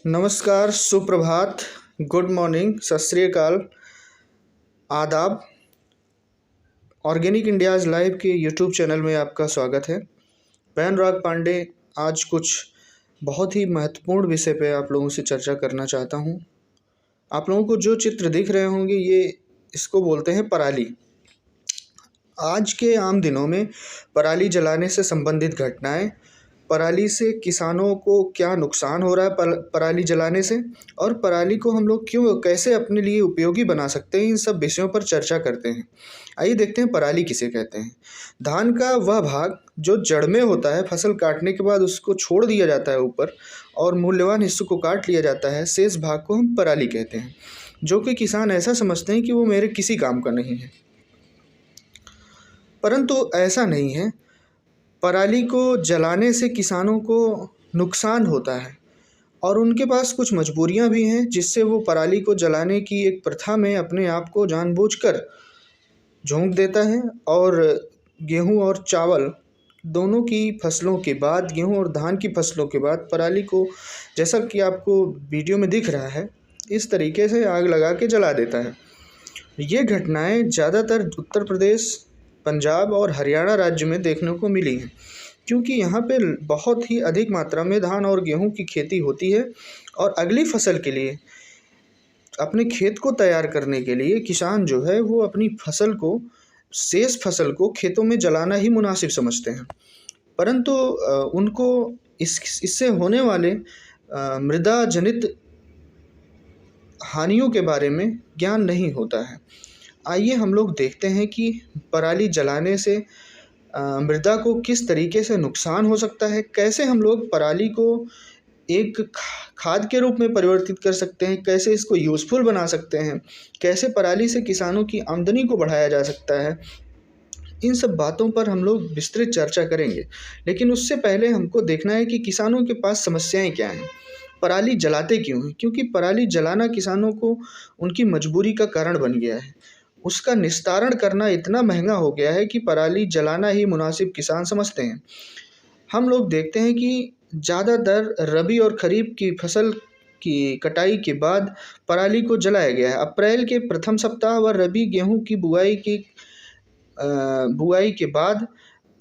नमस्कार, सुप्रभात, good morning, सत श्री अकाल, आदाब। ऑर्गेनिक इंडियाज़ लाइव के यूट्यूब चैनल में आपका स्वागत है। मैं अनुराग पांडे आज कुछ बहुत ही महत्वपूर्ण विषय पे आप लोगों से चर्चा करना चाहता हूँ। आप लोगों को जो चित्र दिख रहे होंगे इसको बोलते हैं पराली। आज के आम दिनों में पराली जलाने से संबंधित घटनाएं, पराली से किसानों को क्या नुकसान हो रहा है पराली जलाने से, और पराली को हम लोग कैसे अपने लिए उपयोगी बना सकते हैं, इन सब विषयों पर चर्चा करते हैं। आइए देखते हैं पराली किसे कहते हैं। धान का वह भाग जो जड़ में होता है, फसल काटने के बाद उसको छोड़ दिया जाता है ऊपर और मूल्यवान हिस्सों को काट लिया जाता है, शेष भाग को हम पराली कहते हैं, जो कि किसान ऐसा समझते हैं कि वो मेरे किसी काम का नहीं है, परंतु ऐसा नहीं है। पराली को जलाने से किसानों को नुकसान होता है और उनके पास कुछ मजबूरियां भी हैं, जिससे वो पराली को जलाने की एक प्रथा में अपने आप को जानबूझकर झोंक देता है। और गेहूं और चावल दोनों की फसलों के बाद, गेहूं और धान की फसलों के बाद पराली को, जैसा कि आपको वीडियो में दिख रहा है, इस तरीके से आग लगा के जला देता है। ये घटनाएं ज़्यादातर उत्तर प्रदेश, पंजाब और हरियाणा राज्य में देखने को मिली हैं, क्योंकि यहाँ पे बहुत ही अधिक मात्रा में धान और गेहूं की खेती होती है और अगली फसल के लिए, अपने खेत को तैयार करने के लिए किसान जो है वो अपनी फसल को, शेष फसल को खेतों में जलाना ही मुनासिब समझते हैं, परंतु उनको इससे होने वाले मृदा जनित हानियों के बारे में ज्ञान नहीं होता है। आइए हम लोग देखते हैं कि पराली जलाने से मृदा को किस तरीके से नुकसान हो सकता है, कैसे हम लोग पराली को एक खाद के रूप में परिवर्तित कर सकते हैं, कैसे इसको यूज़फुल बना सकते हैं, कैसे पराली से किसानों की आमदनी को बढ़ाया जा सकता है। इन सब बातों पर हम लोग विस्तृत चर्चा करेंगे, लेकिन उससे पहले हमको देखना है कि किसानों के पास समस्याएं क्या हैं, पराली जलाते क्यों हैं। क्योंकि पराली जलाना किसानों को उनकी मजबूरी का कारण बन गया है। उसका निस्तारण करना इतना महंगा हो गया है कि पराली जलाना ही मुनासिब किसान समझते हैं। हम लोग देखते हैं कि ज़्यादातर रबी और खरीफ की फसल की कटाई के बाद पराली को जलाया गया है। अप्रैल के प्रथम सप्ताह व रबी गेहूं की बुआई के बाद,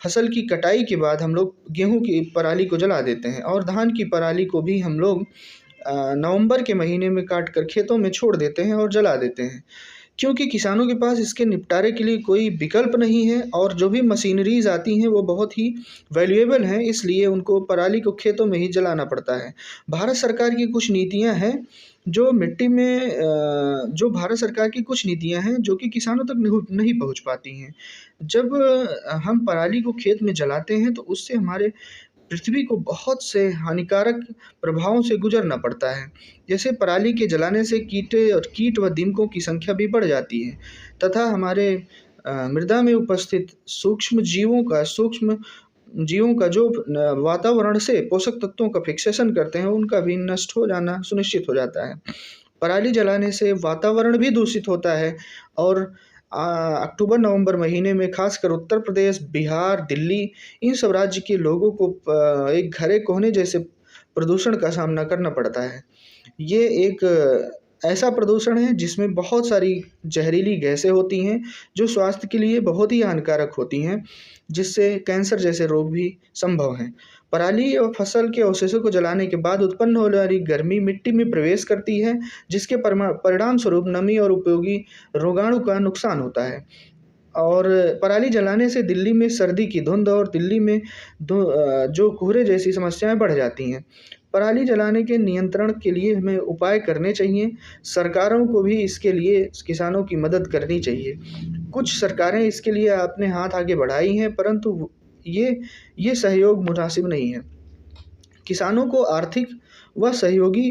फसल की कटाई के बाद हम लोग गेहूं की पराली को जला देते हैं, और धान की पराली को भी हम लोग नवंबर के महीने में काट कर खेतों में छोड़ देते हैं और जला देते हैं, क्योंकि किसानों के पास इसके निपटारे के लिए कोई विकल्प नहीं है और जो भी मशीनरीज आती हैं वो बहुत ही वैल्यूएबल हैं, इसलिए उनको पराली को खेतों में ही जलाना पड़ता है। भारत सरकार की कुछ नीतियां हैं जो मिट्टी में जो भारत सरकार की कुछ नीतियां हैं जो कि किसानों तक नहीं पहुंच पाती हैं। जब हम पराली को खेत में जलाते हैं तो उससे हमारे पृथ्वी को बहुत से हानिकारक प्रभावों से गुजरना पड़ता है। जैसे पराली के जलाने से कीट व दीमकों की संख्या भी बढ़ जाती है, तथा हमारे मृदा में उपस्थित सूक्ष्म जीवों का जो वातावरण से पोषक तत्वों का फिक्सेशन करते हैं, उनका भी नष्ट हो जाना सुनिश्चित हो जाता है। पराली जलाने से वातावरण भी दूषित होता है और अक्टूबर नवंबर महीने में खासकर उत्तर प्रदेश, बिहार, दिल्ली, इन सब राज्य के लोगों को एक घरे कोहने जैसे प्रदूषण का सामना करना पड़ता है। ये एक ऐसा प्रदूषण है जिसमें बहुत सारी जहरीली गैसें होती हैं जो स्वास्थ्य के लिए बहुत ही हानिकारक होती हैं, जिससे कैंसर जैसे रोग भी संभव हैं। पराली और फसल के अवशेषों को जलाने के बाद उत्पन्न होने वाली गर्मी मिट्टी में प्रवेश करती है, जिसके परिणाम स्वरूप नमी और उपयोगी रोगाणु का नुकसान होता है। और पराली जलाने से दिल्ली में सर्दी की धुंध और दिल्ली में जो कोहरे जैसी समस्याएं बढ़ जाती हैं। पराली जलाने के नियंत्रण के लिए हमें उपाय करने चाहिए। सरकारों को भी इसके लिए किसानों की मदद करनी चाहिए। कुछ सरकारें इसके लिए अपने हाथ आगे बढ़ाई हैं, परंतु ये सहयोग मुनासिब नहीं है। किसानों को आर्थिक व सहयोगी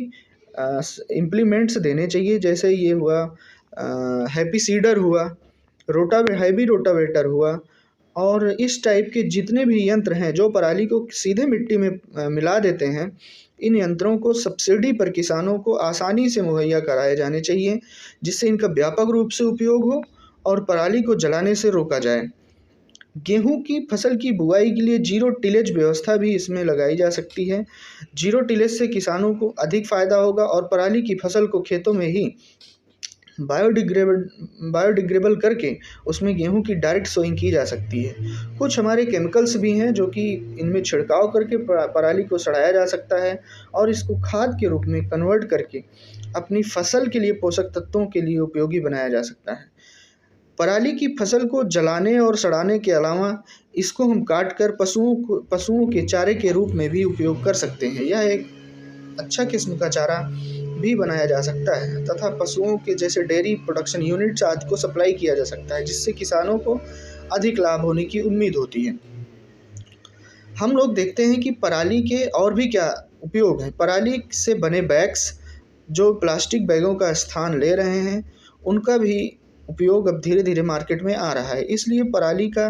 इम्प्लीमेंट्स देने चाहिए, जैसे ये हुआ हैप्पी सीडर हुआ, हैवी रोटावेटर हुआ, और इस टाइप के जितने भी यंत्र हैं जो पराली को सीधे मिट्टी में मिला देते हैं, इन यंत्रों को सब्सिडी पर किसानों को आसानी से मुहैया कराए जाने चाहिए, जिससे इनका व्यापक रूप से उपयोग हो और पराली को जलाने से रोका जाए। गेहूं की फसल की बुआई के लिए जीरो टिलेज व्यवस्था भी इसमें लगाई जा सकती है। जीरो टिलेज से किसानों को अधिक फायदा होगा और पराली की फसल को खेतों में ही बायोडिग्रेबल करके उसमें गेहूं की डायरेक्ट सोइंग की जा सकती है। कुछ हमारे केमिकल्स भी हैं जो कि इनमें छिड़काव करके पराली को सड़ाया जा सकता है और इसको खाद के रूप में कन्वर्ट करके अपनी फसल के लिए पोषक तत्वों के लिए उपयोगी बनाया जा सकता है। पराली की फसल को जलाने और सड़ाने के अलावा इसको हम काट कर पशुओं के चारे के रूप में भी उपयोग कर सकते हैं। यह एक अच्छा किस्म का चारा भी बनाया जा सकता है तथा पशुओं के जैसे डेयरी प्रोडक्शन यूनिट्स आदि को सप्लाई किया जा सकता है, जिससे किसानों को अधिक लाभ होने की उम्मीद होती है। हम लोग देखते हैं कि पराली के और भी क्या उपयोग हैं। पराली से बने बैग्स जो प्लास्टिक बैगों का स्थान ले रहे हैं, उनका भी उपयोग अब धीरे धीरे मार्केट में आ रहा है। इसलिए पराली का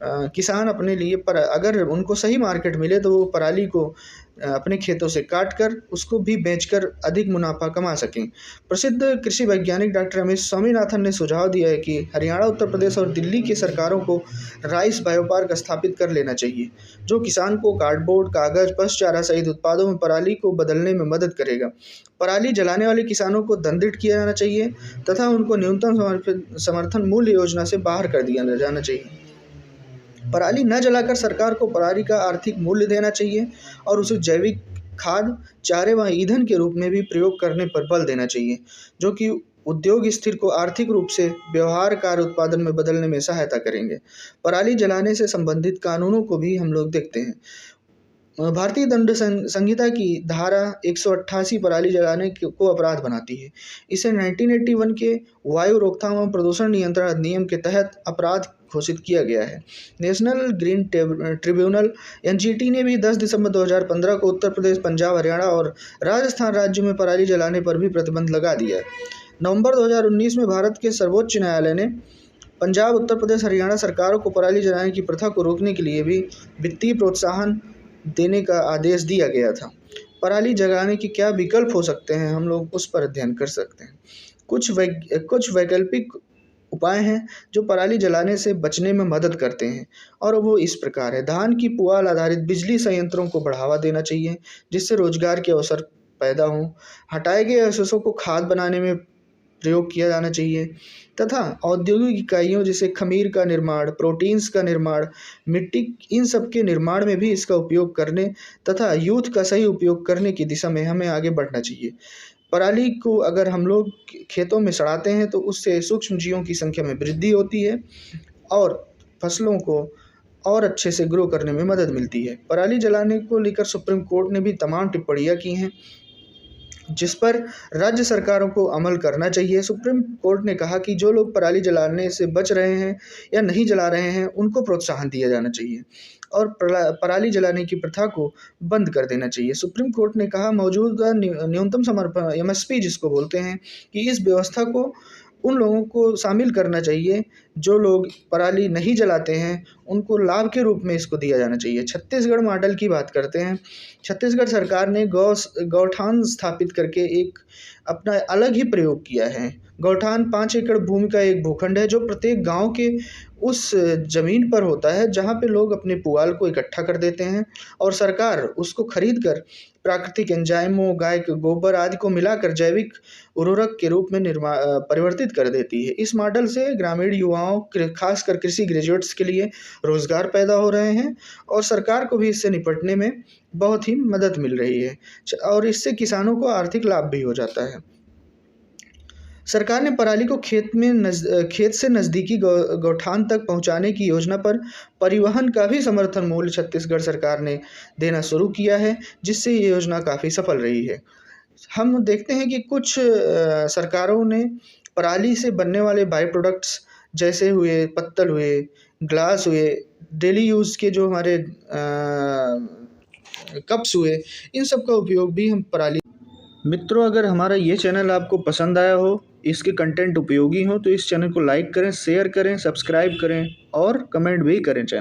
किसान अपने लिए अगर उनको सही मार्केट मिले तो वो पराली को अपने खेतों से काट कर उसको भी बेचकर अधिक मुनाफा कमा सकें। प्रसिद्ध कृषि वैज्ञानिक डॉक्टर रमेश स्वामीनाथन ने सुझाव दिया है कि हरियाणा, उत्तर प्रदेश और दिल्ली की सरकारों को राइस बायोपार्क स्थापित कर लेना चाहिए, जो किसान को कार्डबोर्ड, कागज, पशु चारा सहित उत्पादों में पराली को बदलने में मदद करेगा। पराली जलाने वाले किसानों को दंडित किया जाना चाहिए तथा उनको न्यूनतम समर्थन मूल्य योजना से बाहर कर दिया जाना चाहिए। पराली न जलाकर सरकार को पराली का आर्थिक मूल्य देना चाहिए और उसे जैविक खाद, चारे व ईंधन के रूप में भी प्रयोग करने पर बल देना चाहिए, जो कि उद्योग स्थिर को आर्थिक रूप से व्यवहारकार उत्पादन में बदलने में सहायता करेंगे। पराली जलाने से संबंधित कानूनों को भी हम लोग देखते हैं। भारतीय दंड संहिता की धारा 188 पराली जलाने को अपराध बनाती है। इसे 1981 के वायु रोकथाम एवं प्रदूषण नियंत्रण अधिनियम के तहत अपराध घोषित किया गया है। नेशनल ग्रीन ट्रिब्यूनल (एनजीटी) ने भी 10 दिसंबर 2015 को उत्तर प्रदेश, पंजाब, हरियाणा और राजस्थान राज्यों में पराली जलाने पर भी प्रतिबंध लगा दिया है। नवंबर 2019 में भारत के सर्वोच्च न्यायालय ने पंजाब, उत्तर प्रदेश, हरियाणा सरकारों को पराली जलाने की प्रथा को रोकने के लिए भी वित्तीय प्रोत्साहन देने का आदेश दिया गया था। पराली जलाने के क्या विकल्प हो सकते हैं, हम लोग उस पर अध्ययन कर सकते हैं। कुछ वैकल्पिक उपाय हैं जो पराली जलाने से बचने में मदद करते हैं और वो इस प्रकार है। धान की पुआल आधारित बिजली संयंत्रों को बढ़ावा देना चाहिए, जिससे रोजगार के अवसर पैदा हों। हटाए गए अवशेषों को खाद बनाने में प्रयोग किया जाना चाहिए तथा औद्योगिक इकाइयों जैसे खमीर का निर्माण, प्रोटीन्स का निर्माण, मिट्टी, इन सब के निर्माण में भी इसका उपयोग करने तथा यूथ का सही उपयोग करने की दिशा में हमें आगे बढ़ना चाहिए। पराली को अगर हम लोग खेतों में सड़ाते हैं तो उससे सूक्ष्म जीवों की संख्या में वृद्धि होती है और फसलों को और अच्छे से ग्रो करने में मदद मिलती है। पराली जलाने को लेकर सुप्रीम कोर्ट ने भी तमाम टिप्पणियां की हैं, जिस पर राज्य सरकारों को अमल करना चाहिए। सुप्रीम कोर्ट ने कहा कि जो लोग पराली जलाने से बच रहे हैं या नहीं जला रहे हैं, उनको प्रोत्साहन दिया जाना चाहिए और पराली जलाने की प्रथा को बंद कर देना चाहिए। सुप्रीम कोर्ट ने कहा मौजूदा न्यूनतम समर्थन एमएसपी जिसको बोलते हैं कि इस व्यवस्था को उन लोगों को शामिल करना चाहिए जो लोग पराली नहीं जलाते हैं, उनको लाभ के रूप में इसको दिया जाना चाहिए। छत्तीसगढ़ मॉडल की बात करते हैं। छत्तीसगढ़ सरकार ने गौठान स्थापित करके एक अपना अलग ही प्रयोग किया है। गौठान 5 एकड़ भूमि का एक भूखंड है जो प्रत्येक गांव के उस ज़मीन पर होता है जहां पे लोग अपने पुआल को इकट्ठा कर देते हैं और सरकार उसको खरीद कर प्राकृतिक एंजाइमों, गाय के गोबर आदि को मिलाकर जैविक उर्वरक के रूप में परिवर्तित कर देती है। इस मॉडल से ग्रामीण युवाओं, खासकर कृषि ग्रेजुएट्स के लिए रोजगार पैदा हो रहे हैं और सरकार को भी इससे निपटने में बहुत ही मदद मिल रही है और इससे किसानों को आर्थिक लाभ भी हो जाता है। सरकार ने पराली को खेत से नज़दीकी गौठान तक पहुंचाने की योजना पर परिवहन का भी समर्थन मूल्य छत्तीसगढ़ सरकार ने देना शुरू किया है, जिससे ये योजना काफ़ी सफल रही है। हम देखते हैं कि कुछ सरकारों ने पराली से बनने वाले बाई प्रोडक्ट्स जैसे हुए पत्तल हुए, ग्लास हुए, डेली यूज़ के जो हमारे कप्स हुए, इन सब का उपयोग भी हम पराली। मित्रों, अगर हमारा ये चैनल आपको पसंद आया हो, इसके कंटेंट उपयोगी हो, तो इस चैनल को लाइक करें, शेयर करें, सब्सक्राइब करें और कमेंट भी करें।